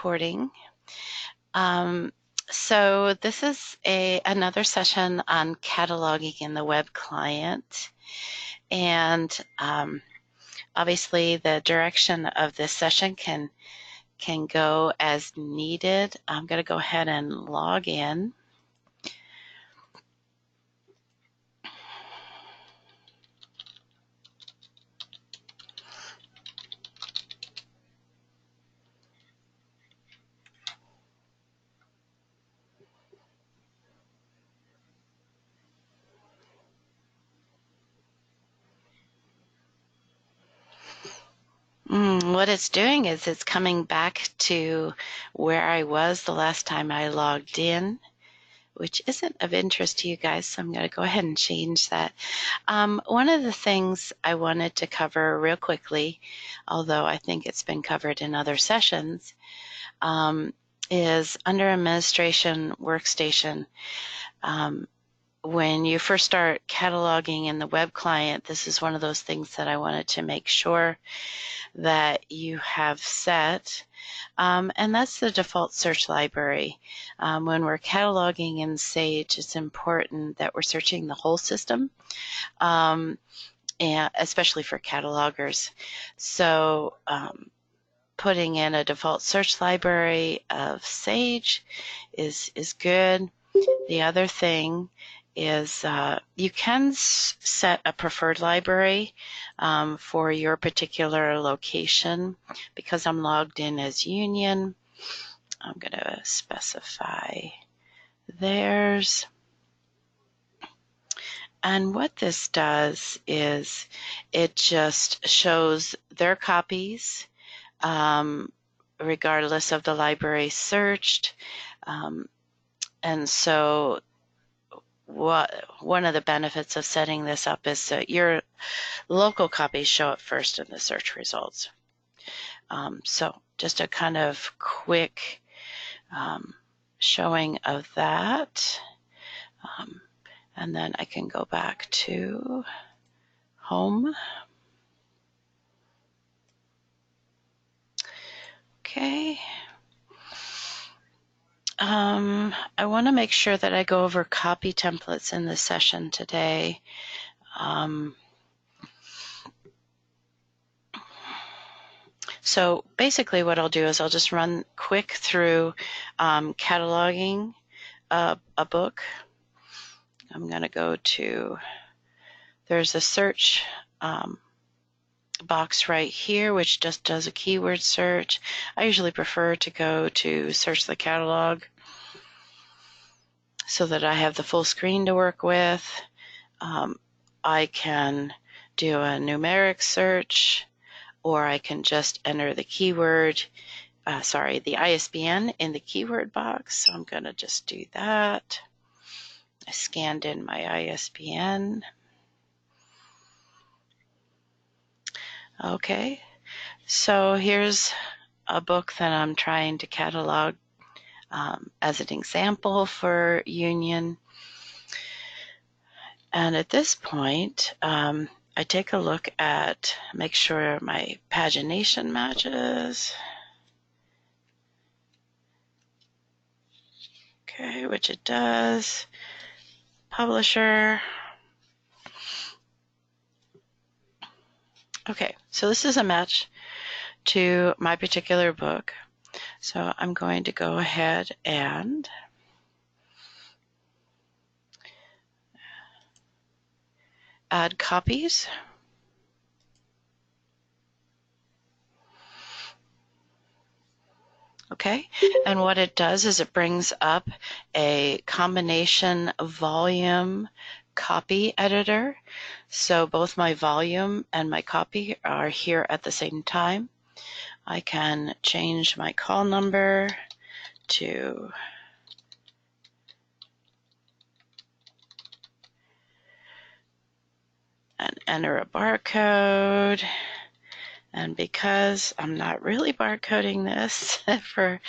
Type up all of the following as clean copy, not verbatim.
recording. So this is another session on cataloging in the web client, and obviously the direction of this session can go as needed. I'm going to go ahead and log in. What it's doing is it's coming back to where I was the last time I logged in, which isn't of interest to you guys, so I'm going to go ahead and change that. One of the things I wanted to cover real quickly, although I think it's been covered in other sessions, is under Administration Workstation. When you first start cataloging in the web client, this is one of those things that I wanted to make sure that you have set, and that's the default search library. When we're cataloging in Sage, it's important that we're searching the whole system, and especially for catalogers. So putting in a default search library of Sage is good. The other thing is you can set a preferred library for your particular location. Because I'm logged in as Union, I'm going to specify theirs. And what this does is it just shows their copies regardless of the library searched. And so one of the benefits of setting this up is that your local copies show up first in the search results. So just a kind of quick showing of that. And then I can go back to home. Okay. I want to make sure that I go over copy templates in this session today. So basically what I'll do is I'll just run quick through cataloging a book. I'm going to go to, there's a search box right here, which just does a keyword search. I usually prefer to go to search the catalog so that I have the full screen to work with. I can do a numeric search, or I can just enter the keyword, the ISBN in the keyword box. So I'm going to just do that. I scanned in my ISBN. Okay, so here's a book that I'm trying to catalog as an example for Union. And at this point, I take a look at, make sure my pagination matches. Okay, which it does. Publisher. Okay, so this is a match to my particular book. So I'm going to go ahead and add copies. Okay, and what it does is it brings up a combination volume copy editor. So both my volume and my copy are here at the same time. I can change my call number to and enter a barcode. And because I'm not really barcoding this for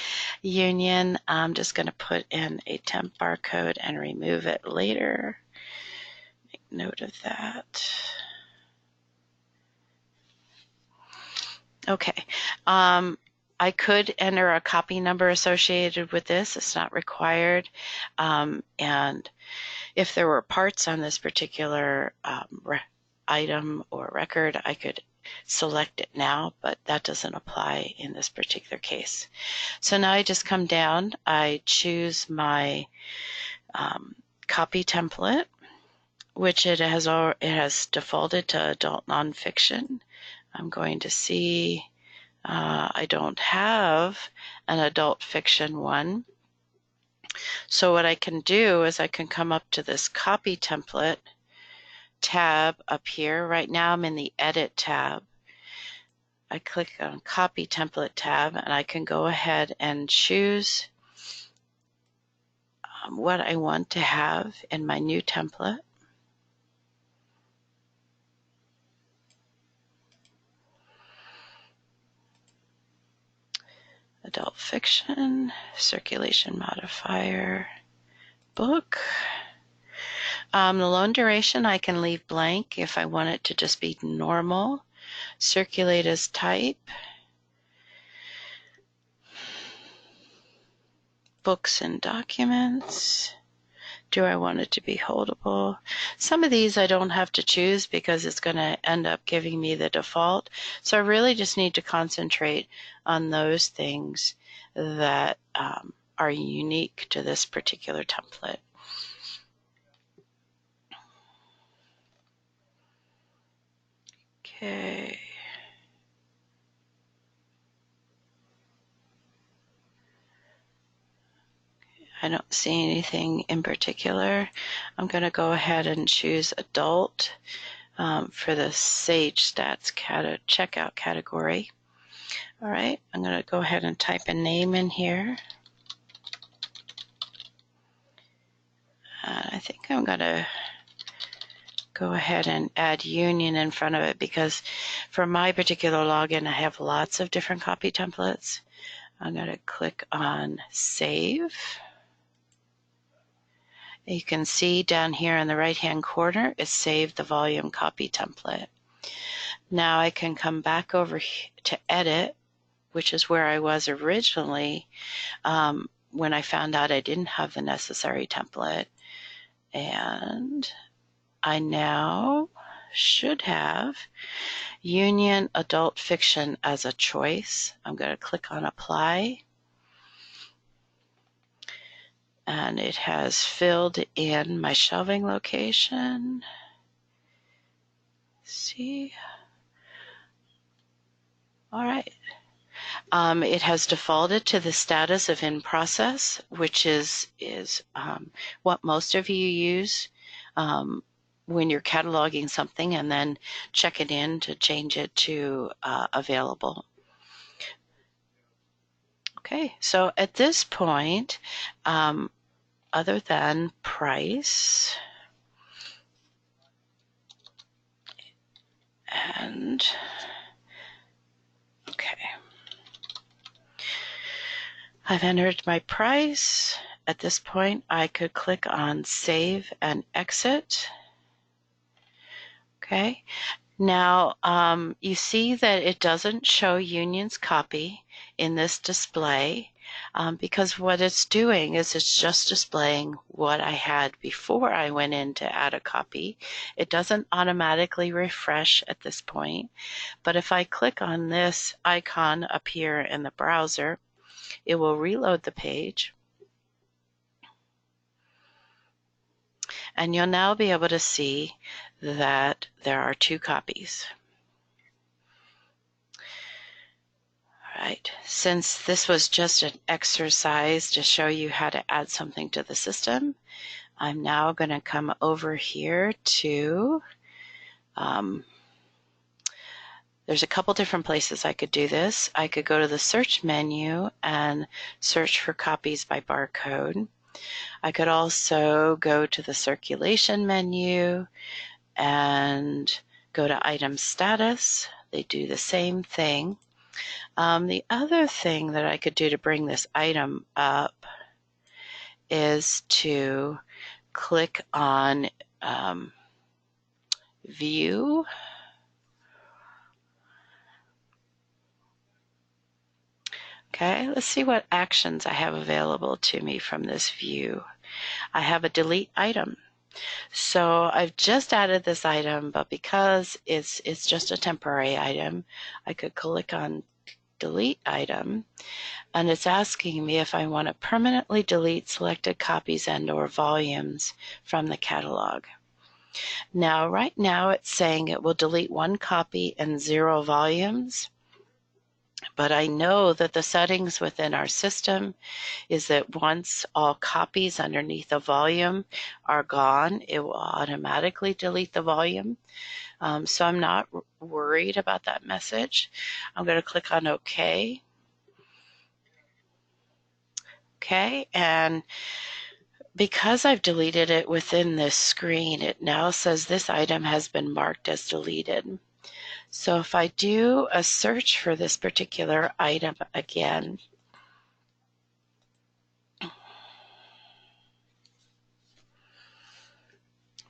Union, I'm just going to put in a temp barcode and remove it later. Make note of that. Okay. I could enter a copy number associated with this. It's not required. And if there were parts on this particular item or record, I could select it now, but that doesn't apply in this particular case. So now I just come down, I choose my copy template, which it has defaulted to adult nonfiction. I'm going to see I don't have an adult fiction one. So what I can do is I can come up to this copy template tab up here. Right now I'm in the edit tab. I click on copy template tab and I can go ahead and choose what I want to have in my new template. Adult fiction, circulation modifier, book. The loan duration I can leave blank if I want it to just be normal. Circulate as type. Books and documents. Do I want it to be holdable? Some of these I don't have to choose because it's going to end up giving me the default. So I really just need to concentrate on those things that are unique to this particular template. Okay. I don't see anything in particular. I'm going to go ahead and choose adult for the Sage Stats checkout category. All right, I'm going to go ahead and type a name in here. I think I'm going to go ahead and add Union in front of it because for my particular login, I have lots of different copy templates. I'm going to click on Save. You can see down here in the right-hand corner, it saved the volume copy template. Now I can come back over to Edit, which is where I was originally when I found out I didn't have the necessary template. And I now should have Union Adult Fiction as a choice. I'm going to click on Apply. And it has filled in my shelving location. See? All right. It has defaulted to the status of in process, which is what most of you use when you're cataloging something and then check it in to change it to available. Okay, so at this point, other than price and okay, I've entered my price. At this point, I could click on Save and Exit. Okay, now you see that it doesn't show Union's copy in this display because what it's doing is it's just displaying what I had before I went in to add a copy. It doesn't automatically refresh at this point, but if I click on this icon up here in the browser, it will reload the page. And you'll now be able to see that there are two copies. All right, since this was just an exercise to show you how to add something to the system, I'm now going to come over here to, there's a couple different places I could do this. I could go to the search menu and search for copies by barcode. I could also go to the circulation menu and go to item status. They do the same thing. The other thing that I could do to bring this item up is to click on View. Okay, let's see what actions I have available to me from this view. I have a delete item. So I've just added this item, but because it's just a temporary item, I could click on delete item, and it's asking me if I want to permanently delete selected copies and or volumes from the catalog. Now, right now it's saying it will delete 1 copy and 0 volumes, but I know that the settings within our system is that once all copies underneath a volume are gone, it will automatically delete the volume. So I'm not worried about that message. I'm going to click on OK. Okay, and because I've deleted it within this screen, it now says this item has been marked as deleted. So if I do a search for this particular item again,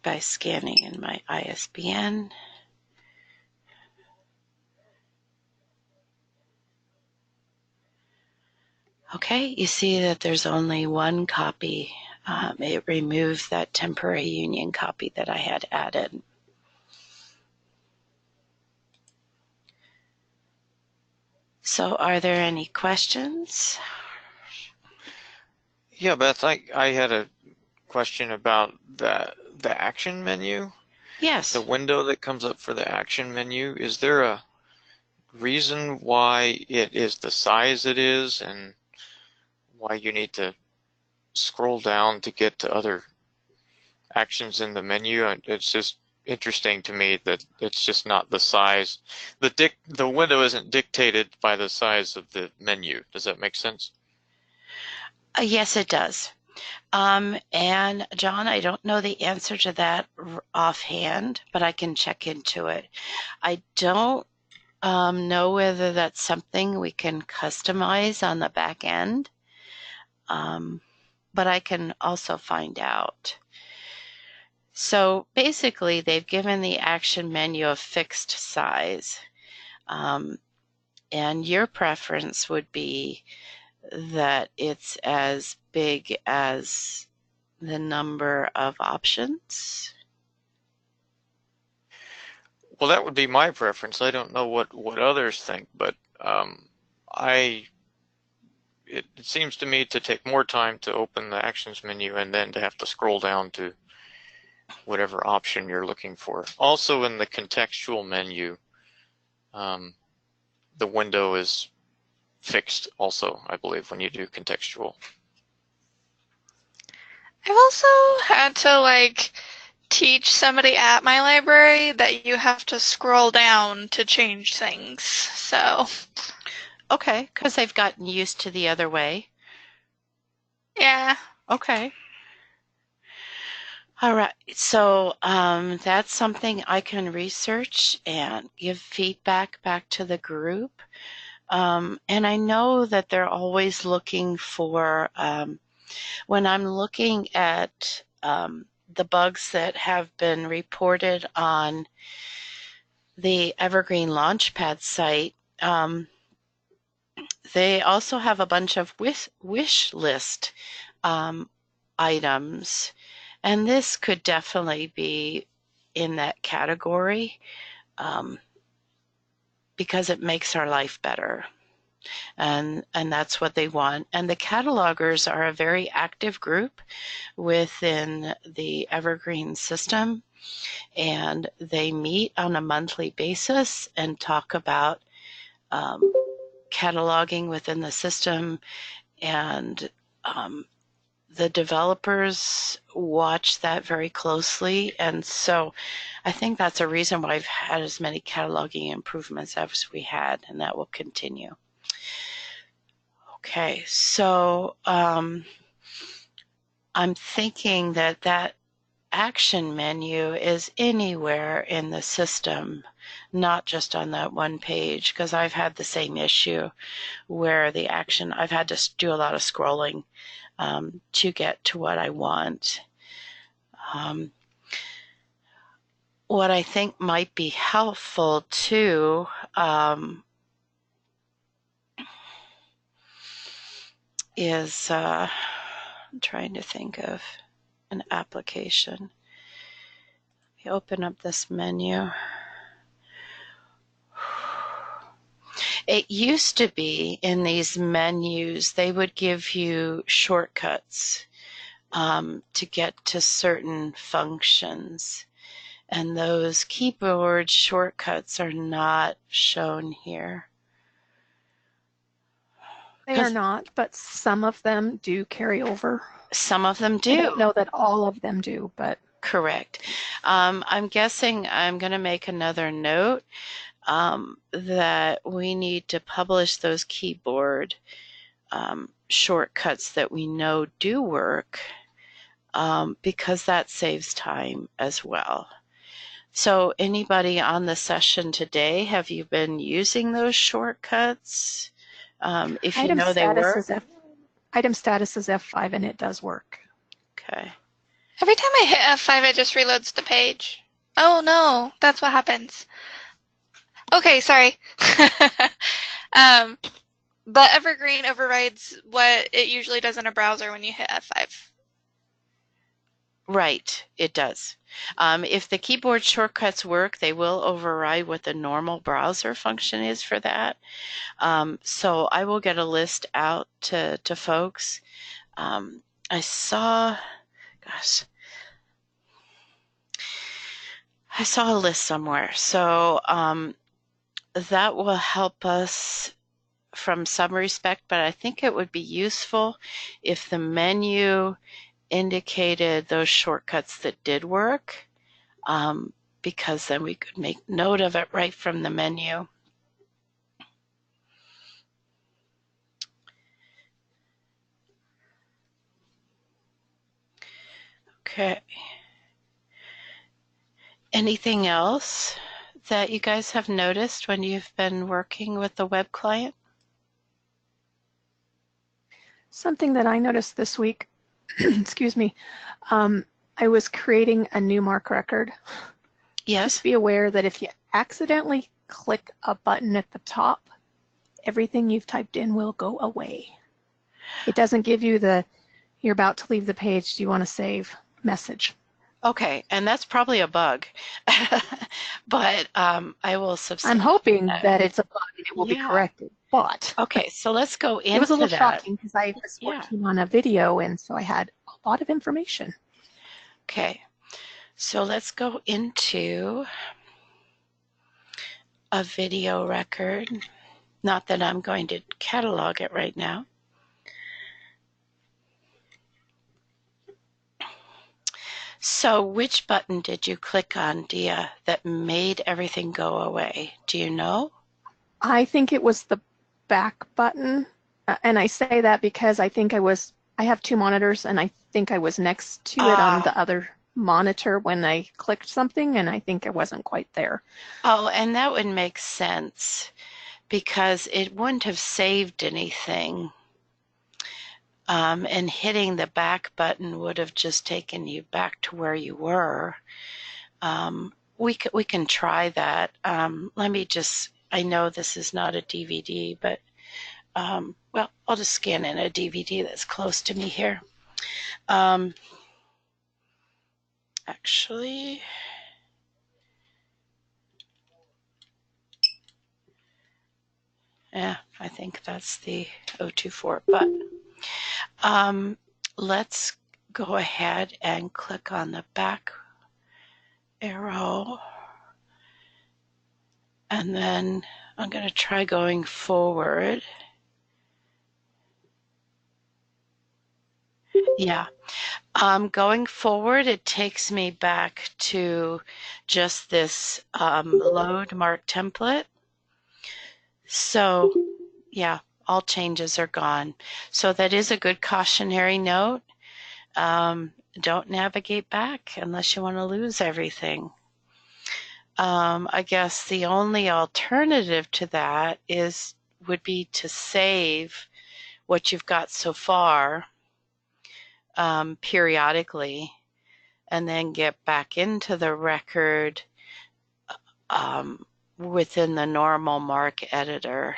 by scanning in my ISBN, okay, you see that there's only 1 copy. It removed that temporary union copy that I had added. So are there any questions? Yeah, Beth, I had a question about the action menu. The Yes. window that comes up for the action menu. Is there a reason why it is the size it is and why you need to scroll down to get to other actions in the menu? It's just interesting to me that it's just not the size. The window isn't dictated by the size of the menu. Does that make sense? Yes, it does. And John, I don't know the answer to that offhand, but I can check into it. I don't know whether that's something we can customize on the back end, but I can also find out. So basically, they've given the action menu a fixed size, and your preference would be that it's as big as the number of options. Well, that would be my preference. I don't know what others think, but I it seems to me to take more time to open the actions menu and then to have to scroll down to whatever option you're looking for. Also in the contextual menu, the window is fixed also, I believe, when you do contextual. I've also had to teach somebody at my library that you have to scroll down to change things. So, Okay, because they've gotten used to the other way. yeah. Okay. All right. So that's something I can research and give feedback back to the group. And I know that they're always looking for, when I'm looking at the bugs that have been reported on the Evergreen Launchpad site, they also have a bunch of wish list items, and this could definitely be in that category because it makes our life better. And that's what they want. And the catalogers are a very active group within the Evergreen system, and they meet on a monthly basis and talk about cataloging within the system, and the developers watch that very closely. And so I think that's a reason why I've had as many cataloging improvements as we had, and that will continue. Okay, so I'm thinking that that action menu is anywhere in the system, not just on that one page, because I've had the same issue where the action, I've had to do a lot of scrolling to get to what I want. What I think might be helpful too, is, I'm trying to think of an application. Let me open up this menu. It used to be in these menus, they would give you shortcuts to get to certain functions. And those keyboard shortcuts are not shown here. They are not, but some of them do carry over. Some of them I do. don't know that all of them do, but Correct. I'm guessing I'm going to make another note that we need to publish those keyboard shortcuts that we know do work because that saves time as well. So anybody on the session today, have you been using those shortcuts? If you know they work? Item status is F5 and it does work. Okay. Every time I hit F5, it just reloads the page. Oh no, that's what happens. Okay, sorry. The evergreen overrides what it usually does in a browser when you hit F5. Right, it does. If the keyboard shortcuts work, they will override what the normal browser function is for that. So I will get a list out to folks. I saw a list somewhere. So that will help us from some respect, but I think it would be useful if the menu indicated those shortcuts that did work, because then we could make note of it right from the menu. Okay. Anything else that you guys have noticed when you've been working with the web client? Something that I noticed this week, excuse me, I was creating a new MARC record. Yes. Just be aware that if you accidentally click a button at the top, everything you've typed in will go away. It doesn't give you the, you're about to leave the page, do you want to save message? Okay, and that's probably a bug, but I will subscribe. I'm hoping that it's a bug and it will be corrected, but. Okay, so let's go into that. It was a little shocking because I was working on a video and so I had a lot of information. Okay, so let's go into a video record. Not that I'm going to catalog it right now. So which button did you click on, Dia, that made everything go away? Do you know? I think it was the back button. And I say that because I think I have two monitors and I think I was next to it on the other monitor when I clicked something and I think it wasn't quite there. Oh, and that would make sense because it wouldn't have saved anything. And hitting the back button would have just taken you back to where you were. We can try that. Let me just, I know this is not a DVD, but well, I'll just scan in a DVD that's close to me here. Actually, yeah, I think that's the 024, but let's go ahead and click on the back arrow. And then I'm going to try going forward. Yeah. Going forward, it takes me back to just this load MARC template. So, yeah, all changes are gone. So that is a good cautionary note. Don't navigate back unless you want to lose everything. I guess the only alternative to that would be to save what you've got so far periodically and then get back into the record within the normal MARC editor.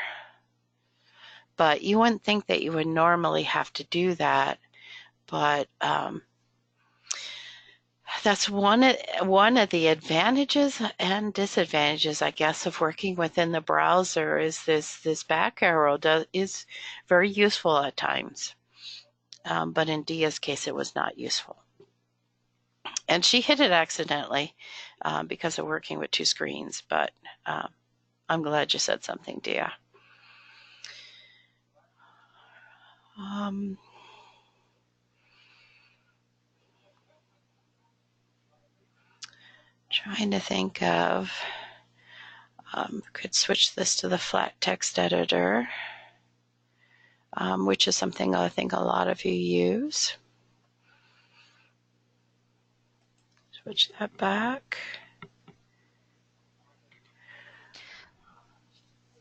but you wouldn't think that you would normally have to do that. But that's one of the advantages and disadvantages, I guess, of working within the browser is this back arrow is very useful at times. But in Dia's case, it was not useful. And she hit it accidentally because of working with two screens, but I'm glad you said something, Dia. Trying to think of, could switch this to the flat text editor, which is something I think a lot of you use. Switch that back.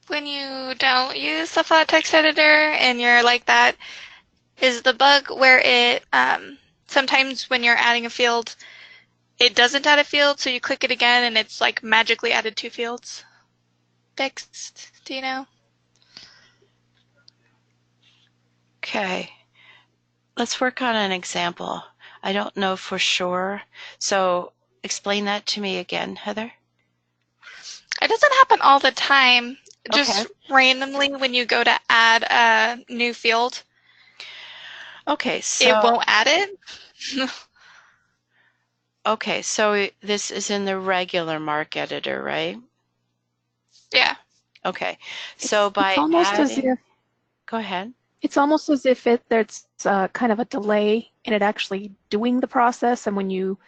When you don't use the flat text editor and you're like that, is the bug where it sometimes when you're adding a field, it doesn't add a field, so you click it again and it's like magically added 2 fields fixed? Do you know? Okay, let's work on an example. I don't know for sure, so explain that to me again, Heather. It doesn't happen all the time. Just Okay. randomly when you go to add a new field, Okay, so it won't add it. okay, so this is in the regular Mark editor, right? Yeah. Okay, so It's by almost as adding, if go ahead. it's almost as if there's kind of a delay in it actually doing the process, and when you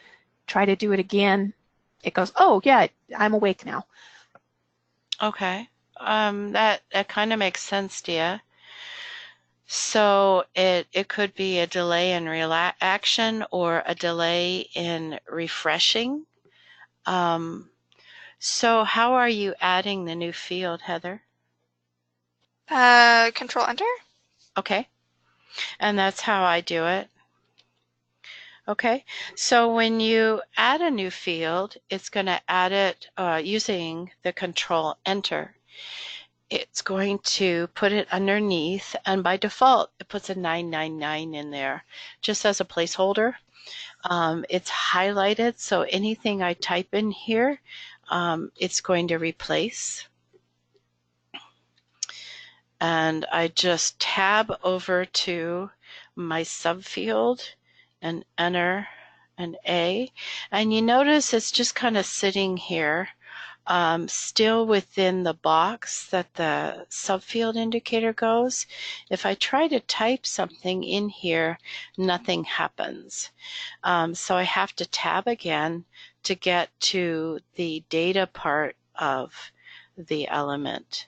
try to do it again, it goes, oh yeah, I'm awake now. Okay, that kind of makes sense, Dia. So it could be a delay in action or a delay in refreshing. So how are you adding the new field, Heather? Control Enter. Okay, and that's how I do it. Okay, so when you add a new field, it's going to add it using the Control Enter. It's going to put it underneath, and by default, it puts a 999 in there just as a placeholder. It's highlighted, so anything I type in here, it's going to replace. And I just tab over to my subfield and enter an A. And you notice it's just kind of sitting here, still within the box that the subfield indicator goes. If I try to type something in here, nothing happens. So I have to tab again to get to the data part of the element.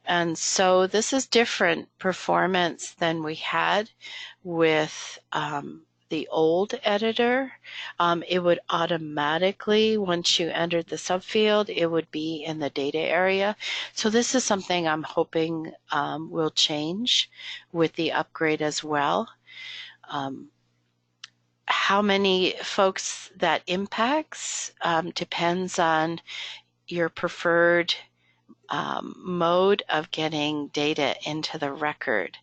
And so this is different performance than we had with the old editor. It would automatically, once you entered the subfield, it would be in the data area. So this is something I'm hoping will change with the upgrade as well. How many folks that impacts depends on your preferred mode of getting data into the record.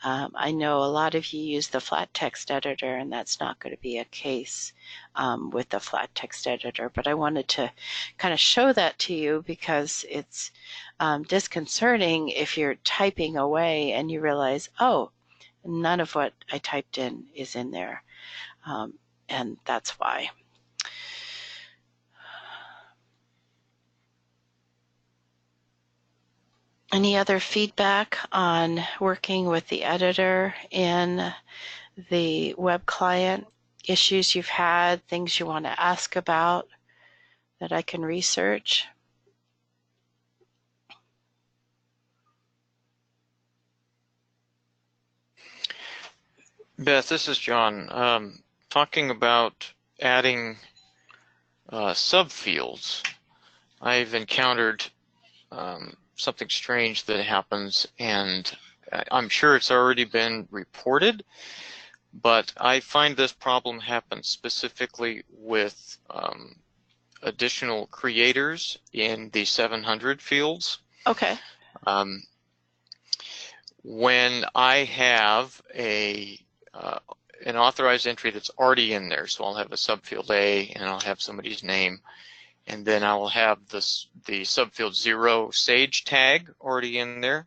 I know a lot of you use the flat text editor, and that's not going to be a case with the flat text editor, but I wanted to kind of show that to you because it's disconcerting if you're typing away and you realize, oh, none of what I typed in is in there, and that's why. Any other feedback on working with the editor in the web client? Issues you've had, things you want to ask about that I can research? Beth, this is John. Talking about adding subfields, I've encountered something strange that happens, and I'm sure it's already been reported, but I find this problem happens specifically with additional creators in the 700 fields. Okay. when I have an authorized entry that's already in there, so I'll have a subfield A and I'll have somebody's name, and then I will have the subfield 0 Sage tag already in there.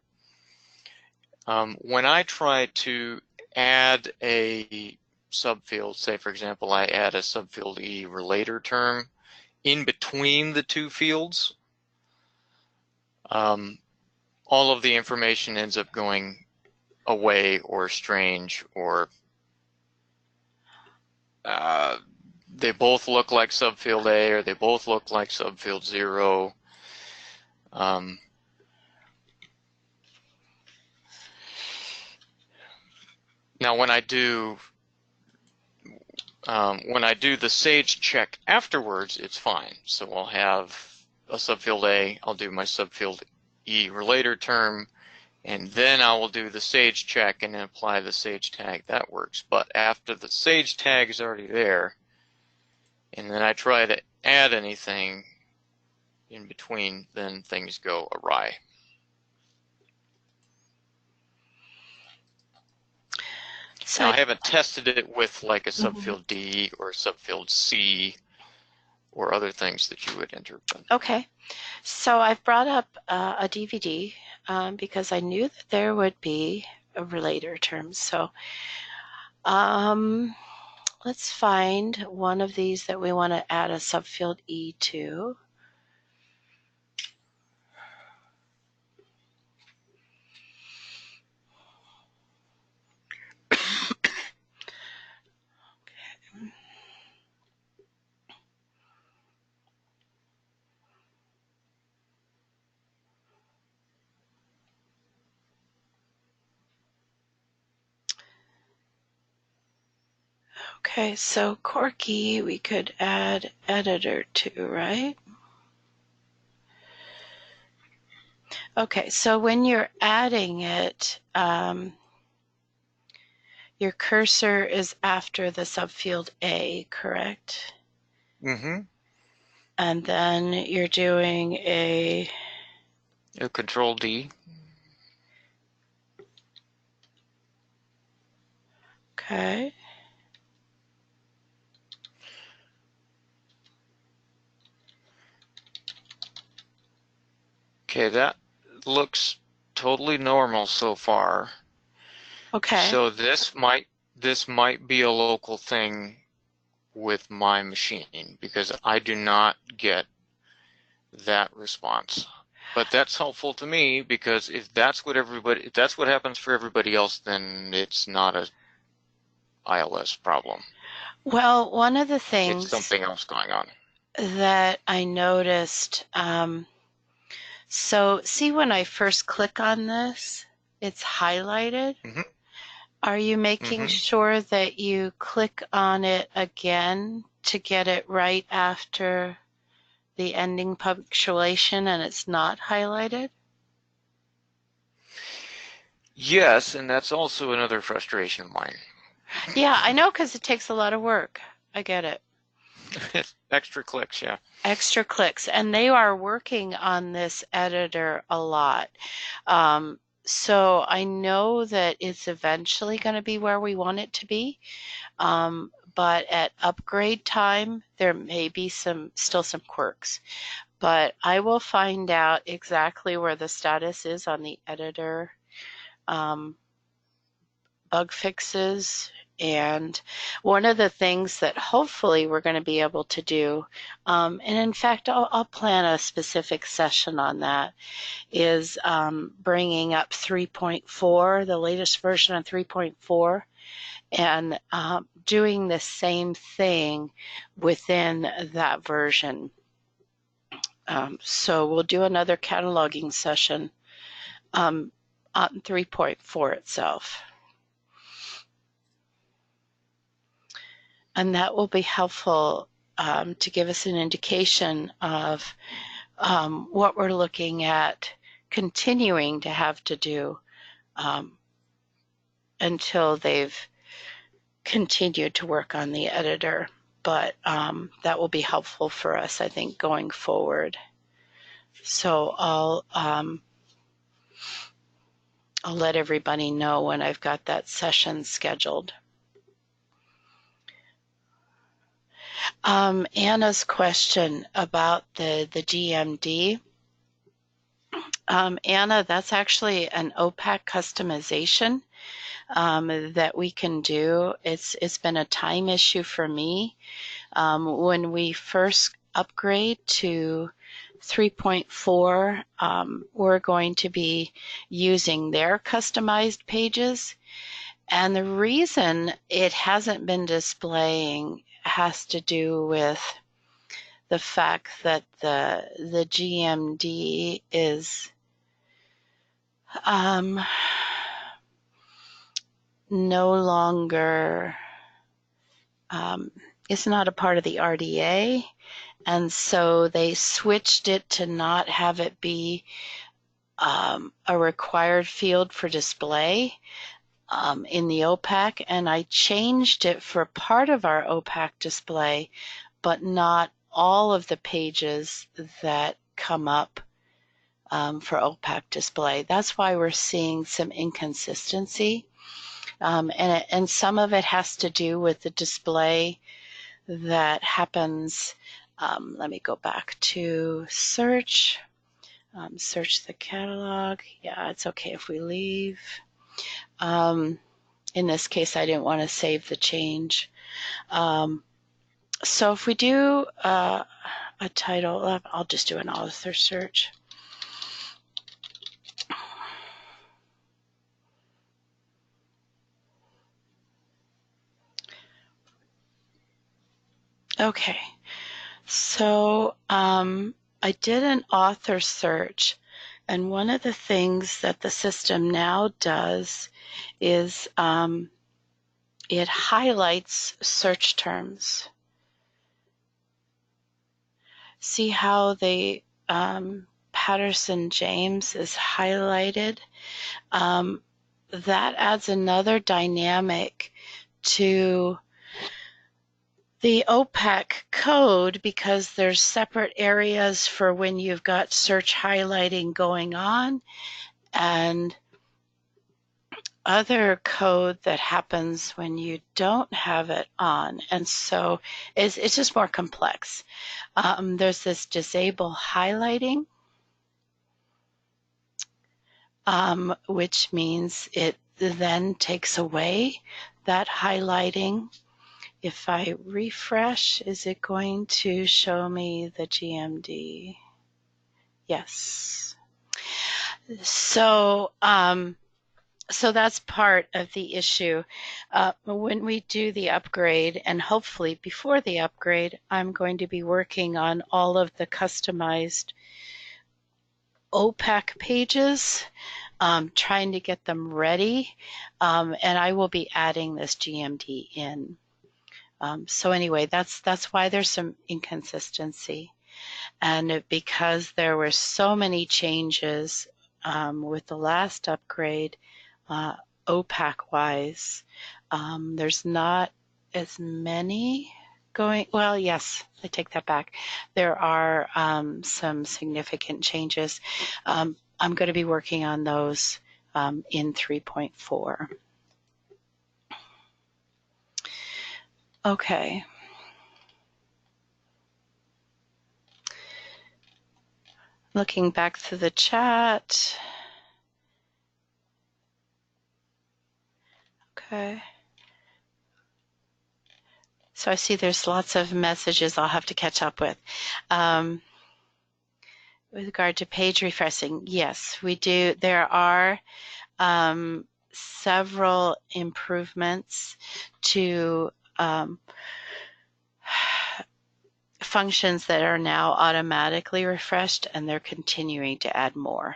When I try to add a subfield, say for example I add a subfield E relator term in between the two fields, all of the information ends up going away or strange, or they both look like subfield A or they both look like subfield 0. Now when I do the Sage check afterwards, it's fine. So I'll have a subfield A, I'll do my subfield E relator term, and then I will do the Sage check and then apply the Sage tag. That works. But after the Sage tag is already there, and then I try to add anything in between, then things go awry. So now, I haven't tested it with like a subfield D or a subfield C or other things that you would enter. Okay, so I've brought up a DVD because I knew that there would be a relator term. So let's find one of these that we want to add a subfield E to. Okay, so Corky we could add editor to, right? Okay, so when you're adding it, your cursor is after the subfield A, correct? Mm-hmm. And then you're doing a Control D. Okay. Okay, that looks totally normal so far. Okay. So this might be a local thing with my machine because I do not get that response. But that's helpful to me because if that's what happens for everybody else, then it's not a ILS problem. Well, one of the things it's something else going on that I noticed, so see when I first click on this, it's highlighted. Mm-hmm. Are you making sure that you click on it again to get it right after the ending punctuation and it's not highlighted? Yes, and that's also another frustration of mine. Yeah, I know, because it takes a lot of work. I get it. Extra clicks, yeah. Extra clicks. And they are working on this editor a lot. So I know that it's eventually going to be where we want it to be. But at upgrade time, there may be still some quirks. But I will find out exactly where the status is on the editor bug fixes. And one of the things that hopefully we're going to be able to do, and in fact, I'll plan a specific session on that, is bringing up 3.4, the latest version of 3.4, and doing the same thing within that version. So we'll do another cataloging session on 3.4 itself. And that will be helpful to give us an indication of what we're looking at continuing to have to do until they've continued to work on the editor. But that will be helpful for us, I think, going forward. So I'll let everybody know when I've got that session scheduled. Anna's question about the GMD. Anna, that's actually an OPAC customization that we can do. It's been a time issue for me. When we first upgrade to 3.4, we're going to be using their customized pages. And the reason it hasn't been displaying has to do with the fact that the GMD is no longer, it's not a part of the RDA, and so they switched it to not have it be a required field for display in the OPAC, and I changed it for part of our OPAC display, but not all of the pages that come up for OPAC display. That's why we're seeing some inconsistency. And some of it has to do with the display that happens. Let me go back to search. Search the catalog. Yeah, it's okay if we leave. In this case, I didn't want to save the change. So if we do a title, I'll just do an author search. Okay, so I did an author search, and one of the things that the system now does is it highlights search terms. See how the Patterson James is highlighted? That adds another dynamic to the OPAC code because there's separate areas for when you've got search highlighting going on and other code that happens when you don't have it on. And so it's just more complex. There's this disable highlighting, which means it then takes away that highlighting. If I refresh, is it going to show me the GMD? Yes. So, so that's part of the issue. When we do the upgrade, and hopefully before the upgrade, I'm going to be working on all of the customized OPAC pages, trying to get them ready, and I will be adding this GMD in. So anyway, that's why there's some inconsistency. And because there were so many changes with the last upgrade, OPAC-wise, there's not as many going, well, yes, I take that back. There are some significant changes. I'm going to be working on those in 3.4. Okay. Looking back through the chat. Okay. So I see there's lots of messages I'll have to catch up with. With regard to page refreshing, yes, we do. There are several improvements to functions that are now automatically refreshed, and they're continuing to add more.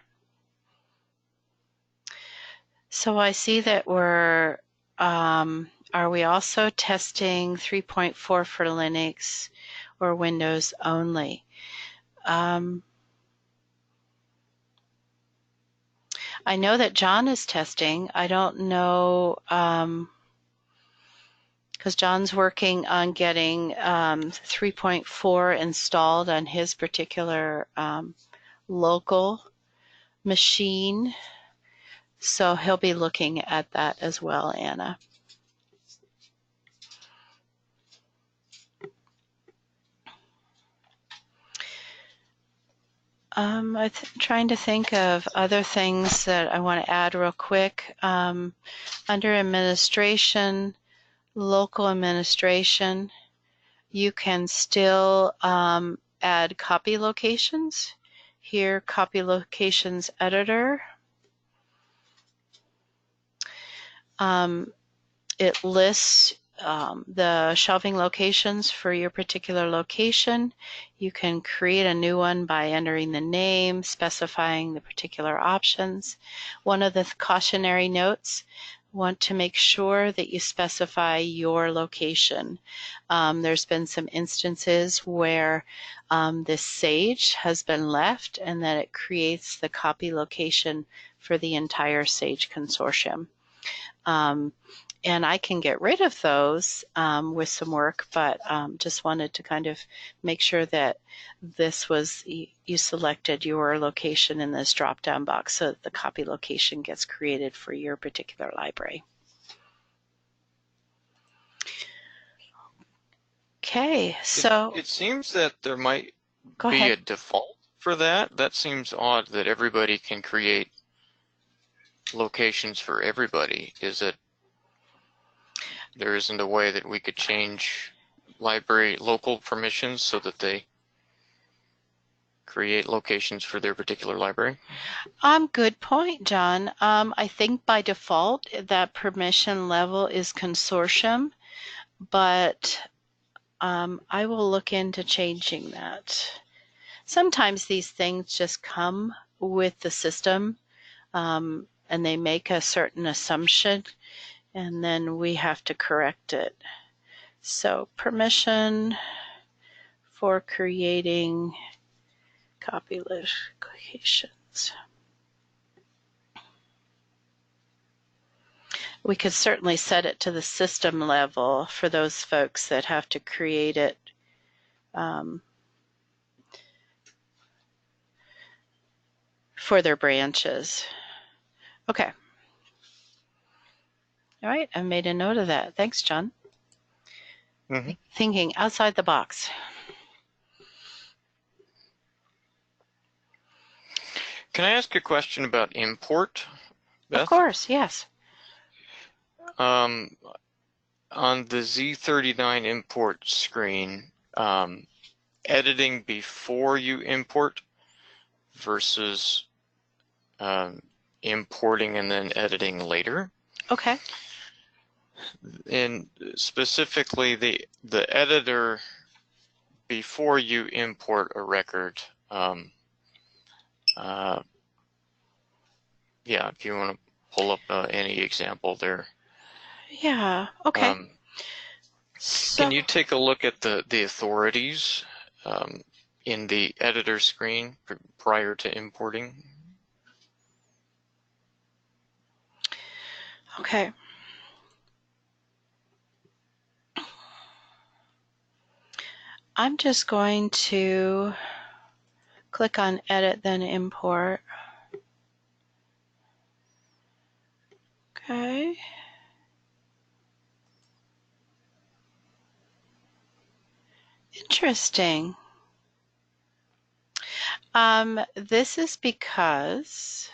So I see that we're, are we also testing 3.4 for Linux or Windows only? I know that John is testing. I don't know, because John's working on getting 3.4 installed on his particular local machine. So he'll be looking at that as well, Anna. I'm trying to think of other things that I want to add real quick. Under administration, local administration, you can still add copy locations. Here, copy locations editor. It lists the shelving locations for your particular location. You can create a new one by entering the name, specifying the particular options. One of the cautionary notes, want to make sure that you specify your location. There's been some instances where this Sage has been left and that it creates the copy location for the entire Sage consortium. And I can get rid of those with some work, but just wanted to kind of make sure that this was, you selected your location in this drop-down box so that the copy location gets created for your particular library. Okay, so it seems that there might go be ahead. a default for that. That seems odd that everybody can create locations for everybody. Is it there isn't a way that we could change library local permissions so that they create locations for their particular library? Good point, John. I think by default that permission level is consortium, but I will look into changing that. Sometimes these things just come with the system and they make a certain assumption and then we have to correct it. So permission for creating copy locations. We could certainly set it to the system level for those folks that have to create it for their branches. Okay. All right, I made a note of that. Thanks, John. Mm-hmm. Thinking outside the box. Can I ask a question about import, Beth? Of course, yes. On the Z39 import screen, editing before you import versus importing and then editing later. Okay. And specifically the editor before you import a record. Yeah, if you want to pull up any example there. Yeah, okay. Can you take a look at the authorities in the editor screen prior to importing? Okay. I'm just going to click on edit, then import. Okay. Interesting. This is because,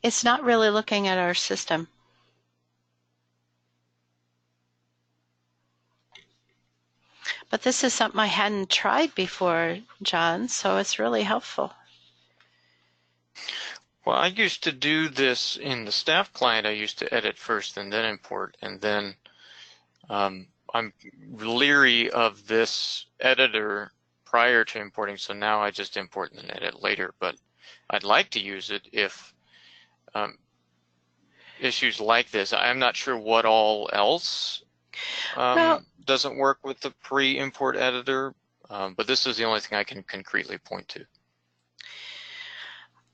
it's not really looking at our system. But this is something I hadn't tried before, John, so it's really helpful. Well, I used to do this in the staff client. I used to edit first and then import, and then I'm leery of this editor prior to importing, so now I just import and then edit later. But I'd like to use it if issues like this. I'm not sure what all else doesn't work with the pre-import editor, but this is the only thing I can concretely point to.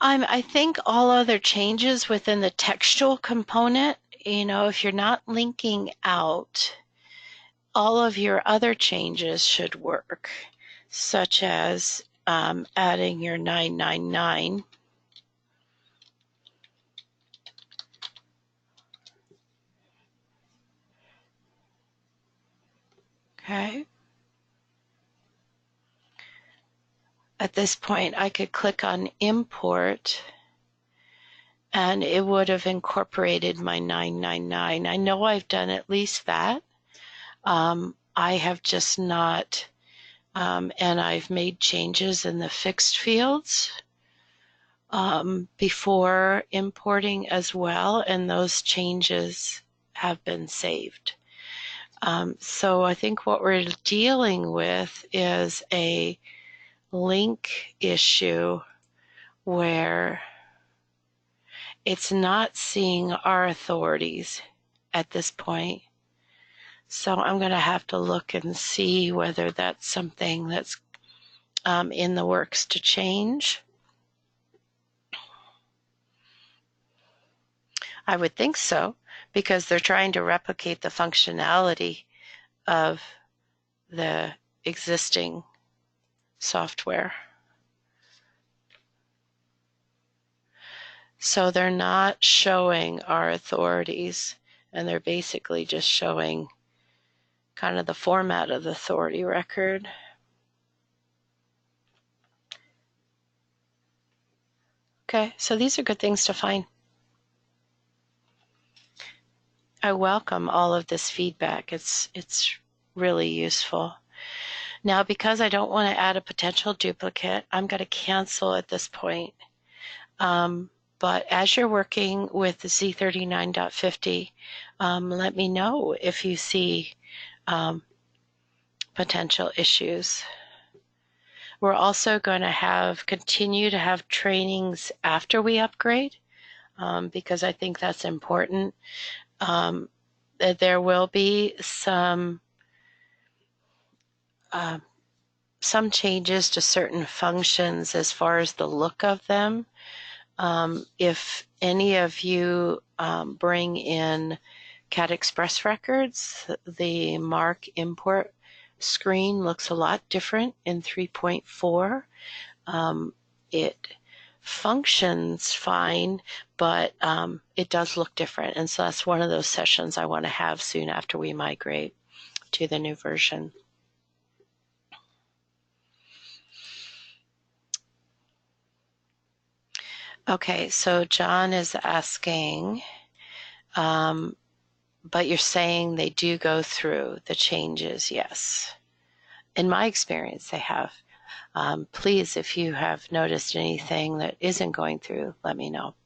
I think all other changes within the textual component, if you're not linking out, all of your other changes should work, such as adding your 999. Okay. At this point, I could click on import and it would have incorporated my 999. I know I've done at least that. I have just not, and I've made changes in the fixed fields before importing as well, and those changes have been saved. So I think what we're dealing with is a link issue where it's not seeing our authorities at this point. So I'm going to have to look and see whether that's something that's in the works to change. I would think so, because they're trying to replicate the functionality of the existing software. So they're not showing our authorities, and they're basically just showing kind of the format of the authority record. Okay, so these are good things to find. I welcome all of this feedback. It's really useful. Now, because I don't want to add a potential duplicate, I'm going to cancel at this point. But as you're working with the Z39.50, let me know if you see potential issues. We're also going to continue to have trainings after we upgrade, because I think that's important. There will be some changes to certain functions as far as the look of them. If any of you bring in CAT Express records, the MARC import screen looks a lot different in 3.4. It functions fine, but it does look different. And so that's one of those sessions I want to have soon after we migrate to the new version. Okay, so John is asking, but you're saying they do go through the changes? Yes. In my experience, they have. Please, if you have noticed anything that isn't going through, let me know.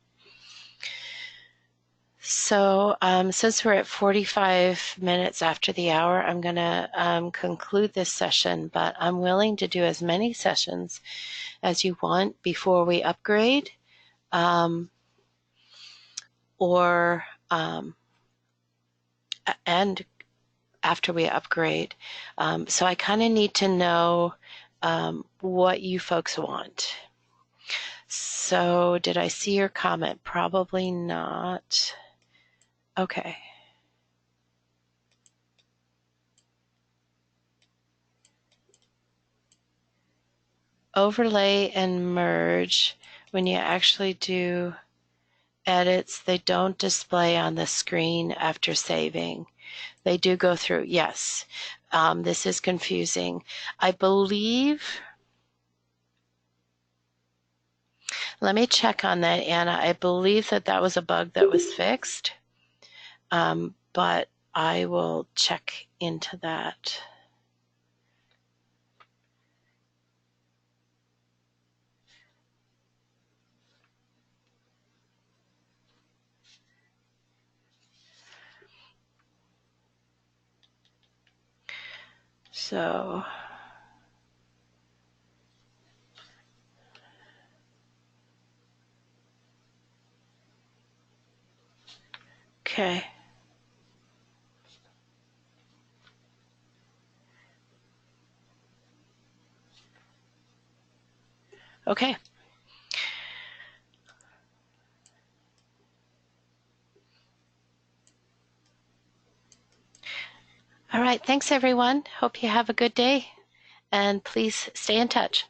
So since we're at 45 minutes after the hour, I'm going to conclude this session, but I'm willing to do as many sessions as you want before we upgrade, and after we upgrade. So I kind of need to know what you folks want. So did I see your comment? Probably not. Okay. Overlay and merge, when you actually do edits, they don't display on the screen after saving. They do go through, yes. This is confusing. I believe, let me check on that, Anna. I believe that was a bug that was fixed, but I will check into that. So, okay. Okay. All right. Thanks, everyone. Hope you have a good day, and please stay in touch.